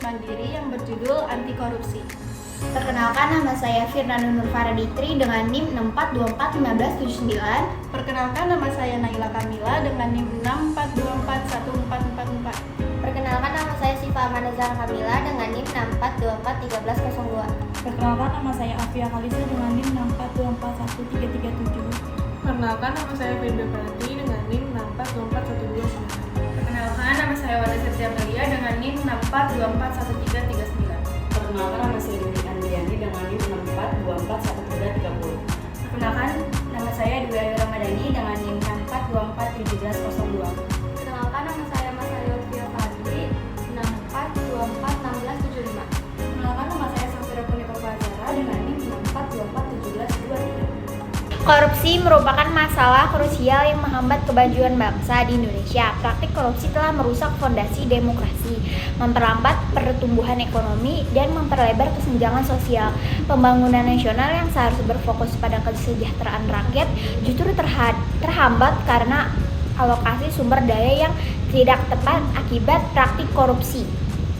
mandiri yang berjudul Anti Korupsi. Perkenalkan, nama saya Firnando Nur Faraditri dengan NIM 64241579. Perkenalkan, nama saya Naila Kamila dengan NIM 64241444. Perkenalkan, nama saya Siva Amanazar Kamila dengan NIM 64241302. Perkenalkan, nama saya Afia Kalisa dengan NIM 64241337. Perkenalkan, nama saya Firda Farati dengan NIM 64241299. Perkenalkan, nama saya Wanda Sirtia Melia dengan NIM 64241339. Perkenalkan, nama saya Dwi Andriani dengan NIM 64241330. Perkenalkan, nama saya Dwi Ayu Ramadhani dengan NIM 64241702. Perkenalkan, nama saya Mas Aryo Fia Fadli 64241675. Perkenalkan, nama saya Safira Puniko Fazara dengan NIM 64241723. Korupsi merupakan masalah krusial yang menghambat kemajuan bangsa di Indonesia. Praktik korupsi telah merusak fondasi demokrasi, memperlambat pertumbuhan ekonomi, dan memperlebar kesenjangan sosial. Pembangunan nasional yang seharusnya berfokus pada kesejahteraan rakyat justru terhambat karena alokasi sumber daya yang tidak tepat akibat praktik korupsi.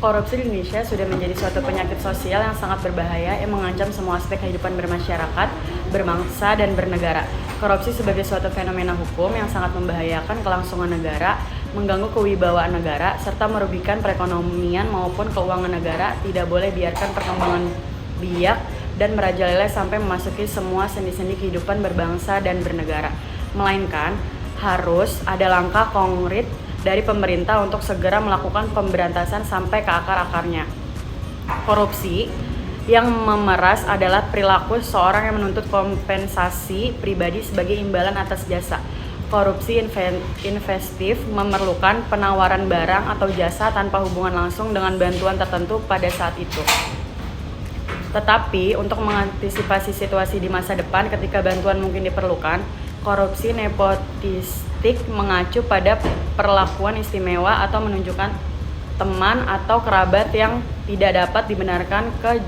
Korupsi di Indonesia sudah menjadi suatu penyakit sosial yang sangat berbahaya yang mengancam semua aspek kehidupan bermasyarakat, berbangsa, dan bernegara. Korupsi sebagai suatu fenomena hukum yang sangat membahayakan kelangsungan negara, mengganggu kewibawaan negara, serta merugikan perekonomian maupun keuangan negara. Tidak boleh biarkan perkembangan biak dan merajalela sampai memasuki semua sendi-sendi kehidupan berbangsa dan bernegara. Melainkan, harus ada langkah konkret dari pemerintah untuk segera melakukan pemberantasan sampai ke akar-akarnya. Korupsi yang memeras adalah perilaku seorang yang menuntut kompensasi pribadi sebagai imbalan atas jasa. Korupsi investif memerlukan penawaran barang atau jasa tanpa hubungan langsung dengan bantuan tertentu pada saat itu. Tetapi untuk mengantisipasi situasi di masa depan ketika bantuan mungkin diperlukan, korupsi nepotistik mengacu pada perlakuan istimewa atau menunjukkan teman atau kerabat yang tidak dapat dibenarkan ke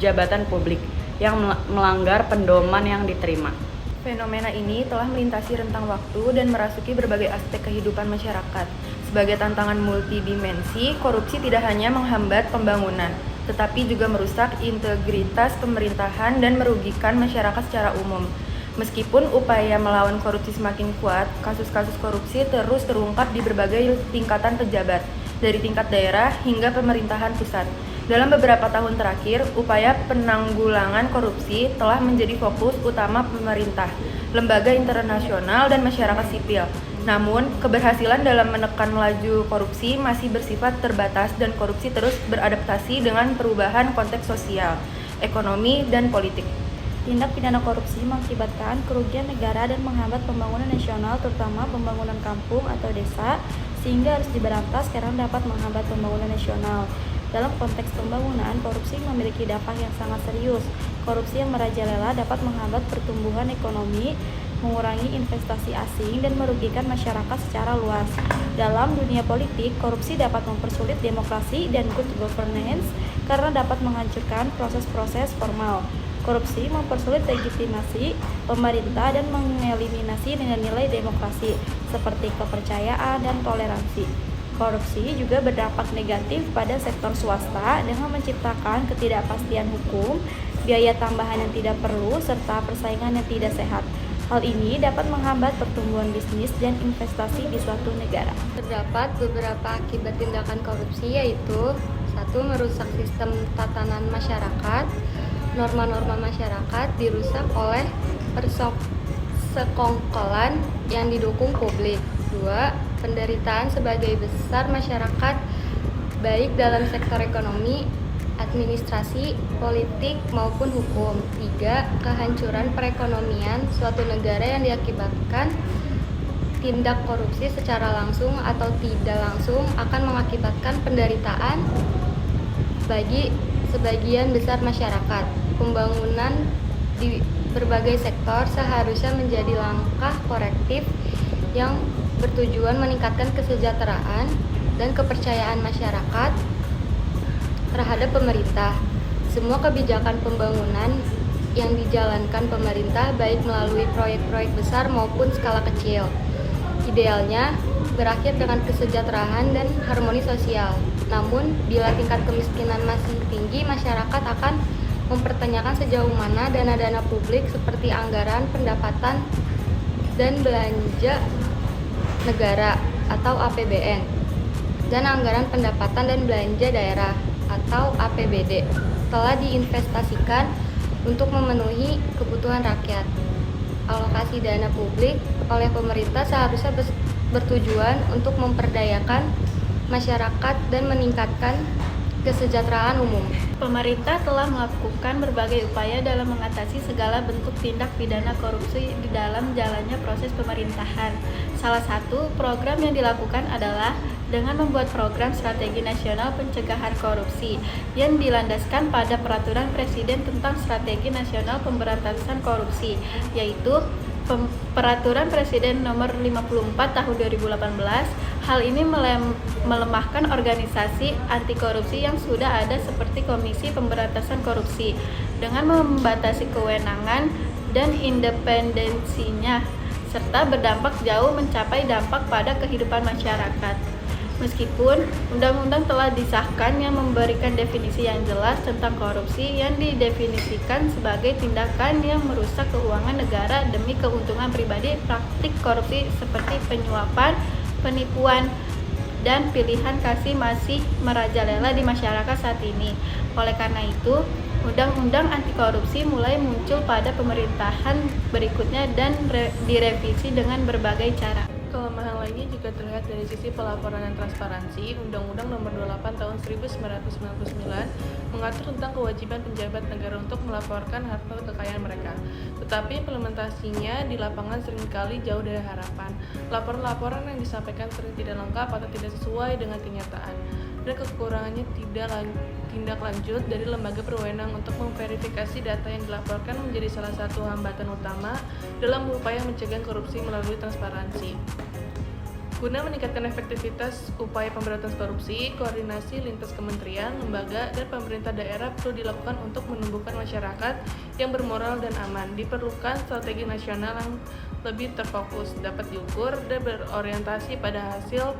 jabatan publik yang melanggar pedoman yang diterima. Fenomena ini telah melintasi rentang waktu dan merasuki berbagai aspek kehidupan masyarakat. Sebagai tantangan multidimensi, korupsi tidak hanya menghambat pembangunan, tetapi juga merusak integritas pemerintahan dan merugikan masyarakat secara umum. Meskipun upaya melawan korupsi semakin kuat, kasus-kasus korupsi terus terungkap di berbagai tingkatan pejabat, dari tingkat daerah hingga pemerintahan pusat. Dalam beberapa tahun terakhir, upaya penanggulangan korupsi telah menjadi fokus utama pemerintah, lembaga internasional, dan masyarakat sipil. Namun, keberhasilan dalam menekan laju korupsi masih bersifat terbatas dan korupsi terus beradaptasi dengan perubahan konteks sosial, ekonomi, dan politik. Tindak pidana korupsi mengakibatkan kerugian negara dan menghambat pembangunan nasional, terutama pembangunan kampung atau desa, sehingga harus diberantas karena dapat menghambat pembangunan nasional. Dalam konteks pembangunan, korupsi memiliki dampak yang sangat serius. Korupsi yang merajalela dapat menghambat pertumbuhan ekonomi, mengurangi investasi asing, dan merugikan masyarakat secara luas. Dalam dunia politik, korupsi dapat mempersulit demokrasi dan good governance karena dapat menghancurkan proses-proses formal. Korupsi mempersulit legitimasi pemerintah dan mengeliminasi nilai-nilai demokrasi seperti kepercayaan dan toleransi. Korupsi juga berdampak negatif pada sektor swasta dengan menciptakan ketidakpastian hukum, biaya tambahan yang tidak perlu, serta persaingan yang tidak sehat. Hal ini dapat menghambat pertumbuhan bisnis dan investasi di suatu negara. Terdapat beberapa akibat tindakan korupsi, yaitu 1. Merusak sistem tatanan masyarakat. Norma-norma masyarakat dirusak oleh persekongkolan yang didukung publik. 2. Penderitaan sebagai besar masyarakat baik dalam sektor ekonomi, administrasi, politik, maupun hukum. 3. Kehancuran perekonomian suatu negara yang diakibatkan tindak korupsi secara langsung atau tidak langsung akan mengakibatkan penderitaan bagi sebagian besar masyarakat. Pembangunan di berbagai sektor seharusnya menjadi langkah korektif yang bertujuan meningkatkan kesejahteraan dan kepercayaan masyarakat terhadap pemerintah. Semua kebijakan pembangunan yang dijalankan pemerintah baik melalui proyek-proyek besar maupun skala kecil. Idealnya, berakhir dengan kesejahteraan dan harmoni sosial. Namun, bila tingkat kemiskinan masih tinggi, masyarakat akan mempertanyakan sejauh mana dana-dana publik seperti anggaran pendapatan dan belanja negara atau APBN dan anggaran pendapatan dan belanja daerah atau APBD telah diinvestasikan untuk memenuhi kebutuhan rakyat. Alokasi dana publik oleh pemerintah seharusnya bertujuan untuk memperdayakan masyarakat dan meningkatkan kesejahteraan umum. Pemerintah telah melakukan berbagai upaya dalam mengatasi segala bentuk tindak pidana korupsi di dalam jalannya proses pemerintahan. Salah satu program yang dilakukan adalah dengan membuat program strategi nasional pencegahan korupsi yang dilandaskan pada peraturan Presiden tentang strategi nasional pemberantasan korupsi, yaitu Peraturan Presiden nomor 54 tahun 2018. Hal ini melemahkan organisasi anti korupsi yang sudah ada seperti Komisi Pemberantasan Korupsi dengan membatasi kewenangan dan independensinya serta berdampak jauh mencapai dampak pada kehidupan masyarakat. Meskipun undang-undang telah disahkan yang memberikan definisi yang jelas tentang korupsi yang didefinisikan sebagai tindakan yang merusak keuangan negara demi keuntungan pribadi, praktik korupsi seperti penyuapan, penipuan, dan pilihan kasih masih merajalela di masyarakat saat ini. Oleh karena itu, undang-undang anti korupsi mulai muncul pada pemerintahan berikutnya dan direvisi dengan berbagai cara. Kelemahan lainnya juga terlihat dari sisi pelaporan dan transparansi. Undang-Undang Nomor 28 Tahun 1999 mengatur tentang kewajiban pejabat negara untuk melaporkan harta kekayaan mereka. Tetapi implementasinya di lapangan seringkali jauh dari harapan. Laporan-laporan yang disampaikan sering tidak lengkap atau tidak sesuai dengan kenyataan. Dan kekurangannya tindak lanjut dari lembaga berwenang untuk memverifikasi data yang dilaporkan menjadi salah satu hambatan utama dalam upaya mencegah korupsi melalui transparansi. Guna meningkatkan efektivitas upaya pemberantasan korupsi, koordinasi lintas kementerian, lembaga, dan pemerintah daerah perlu dilakukan untuk menumbuhkan masyarakat yang bermoral dan aman. Diperlukan strategi nasional yang lebih terfokus, dapat diukur, dan berorientasi pada hasil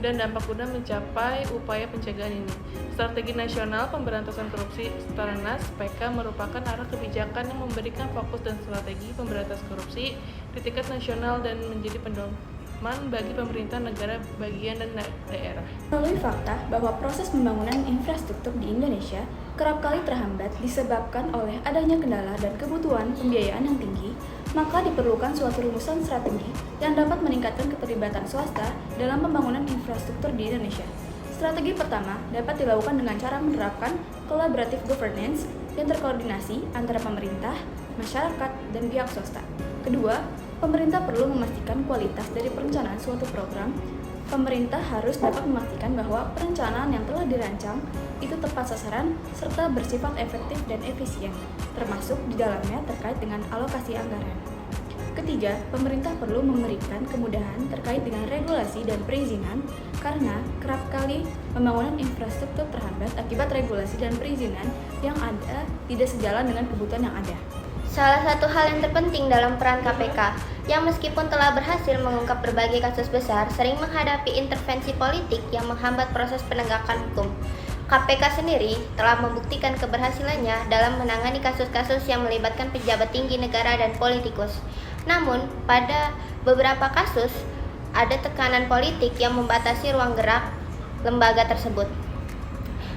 dan dampak guna mencapai upaya pencegahan ini. Strategi Nasional Pemberantasan Korupsi Starnas PK merupakan arah kebijakan yang memberikan fokus dan strategi pemberantasan korupsi di tingkat nasional dan menjadi pedoman bagi pemerintah negara bagian dan daerah. Melalui fakta bahwa proses pembangunan infrastruktur di Indonesia kerap kali terhambat disebabkan oleh adanya kendala dan kebutuhan pembiayaan yang tinggi, maka diperlukan suatu rumusan strategi yang dapat meningkatkan keterlibatan swasta dalam pembangunan infrastruktur di Indonesia. Strategi pertama dapat dilakukan dengan cara menerapkan collaborative governance yang terkoordinasi antara pemerintah, masyarakat, dan pihak swasta. Kedua, pemerintah perlu memastikan kualitas dari perencanaan suatu program. Pemerintah harus dapat memastikan bahwa perencanaan yang telah dirancang itu tepat sasaran serta bersifat efektif dan efisien, termasuk di dalamnya terkait dengan alokasi anggaran. Ketiga, pemerintah perlu memberikan kemudahan terkait dengan regulasi dan perizinan karena kerap kali pembangunan infrastruktur terhambat akibat regulasi dan perizinan yang ada tidak sejalan dengan kebutuhan yang ada. Salah satu hal yang terpenting dalam peran KPK, yang meskipun telah berhasil mengungkap berbagai kasus besar, sering menghadapi intervensi politik yang menghambat proses penegakan hukum. KPK sendiri telah membuktikan keberhasilannya dalam menangani kasus-kasus yang melibatkan pejabat tinggi negara dan politikus. Namun, pada beberapa kasus, ada tekanan politik yang membatasi ruang gerak lembaga tersebut.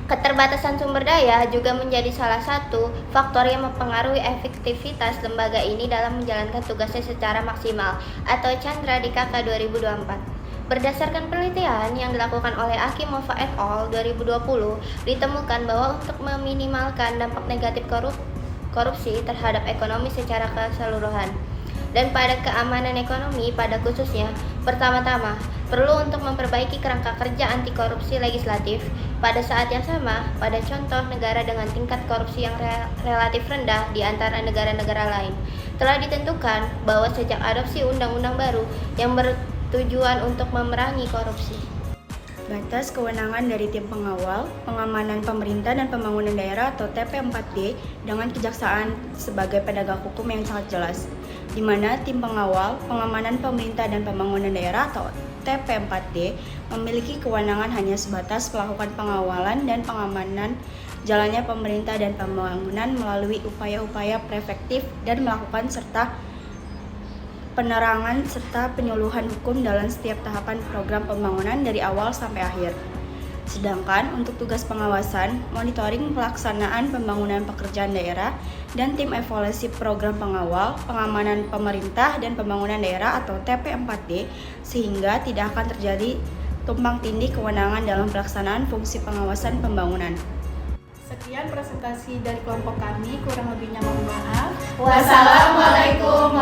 Keterbatasan sumber daya juga menjadi salah satu faktor yang mempengaruhi efektivitas lembaga ini dalam menjalankan tugasnya secara maksimal atau Chandra di KK 2024. Berdasarkan penelitian yang dilakukan oleh Akimova et al. 2020, ditemukan bahwa untuk meminimalkan dampak negatif korupsi terhadap ekonomi secara keseluruhan dan pada keamanan ekonomi pada khususnya, pertama-tama perlu untuk memperbaiki kerangka kerja anti korupsi legislatif. Pada saat yang sama, pada contoh negara dengan tingkat korupsi yang relatif rendah di antara negara-negara lain, telah ditentukan bahwa sejak adopsi undang-undang baru yang bertujuan untuk memerangi korupsi. Batas kewenangan dari tim pengawal, pengamanan pemerintah dan pembangunan daerah atau TP4D dengan kejaksaan sebagai penegak hukum yang sangat jelas, di mana tim pengawal, pengamanan pemerintah dan pembangunan daerah atau TP4D memiliki kewenangan hanya sebatas melakukan pengawalan dan pengamanan jalannya pemerintah dan pembangunan melalui upaya-upaya preventif dan melakukan serta penerangan serta penyuluhan hukum dalam setiap tahapan program pembangunan dari awal sampai akhir. Sedangkan untuk tugas pengawasan, monitoring pelaksanaan pembangunan pekerjaan daerah, dan tim evaluasi program pengawal, pengamanan pemerintah dan pembangunan daerah atau TP4D, sehingga tidak akan terjadi tumpang tindih kewenangan dalam pelaksanaan fungsi pengawasan pembangunan. Sekian presentasi dari kelompok kami, kurang lebihnya mohon maaf. Wassalamualaikum